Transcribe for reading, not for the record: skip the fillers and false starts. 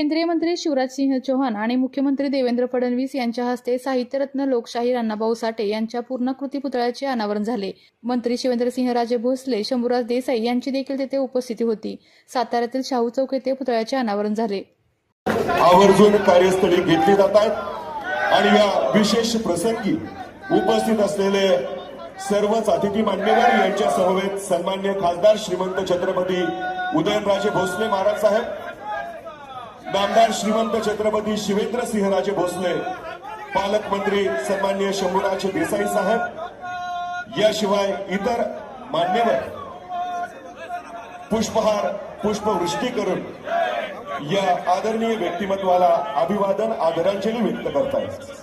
केंद्रीय मंत्री शिवराजसिंह चौहान आणि मुख्यमंत्री देवेंद्र फडणवीस यांच्या हस्ते साहित्यरत्न लोकशाहीर अण्णाभाऊ साठे यांच्या पूर्णाकृती पुतळ्याचे अनावरण झाले। मंत्री शिवेंद्रसिंहराजे भोसले, शंभूराज देसाई यांची देखील तेथे उपस्थिती होती। साताऱ्यातील शाहू चौक येथे पुतळ्याचे अनावरण झाले। आवर्जून कार्यस्थळी घेतली जात आहेत आणि या विशेष प्रसंगी उपस्थित असलेले सर्वच अतिथी मान्यवर यांच्या समवेत सन्माननीय खासदार श्रीमंत छत्रपती उदयनराजे भोसले महाराज साहेब, नामदार श्रीमंत छत्रपती शिवेंद्रसिंहराजे भोसले, पालकमंत्री सन्माननीय शंभूराज देसाई साहेब, याशिवाय इतर मान्यवर पुष्पहार पुष्पवृष्टी करून या आदरणीय व्यक्तिमत्वाला अभिवादन आदरांजली व्यक्त करतात।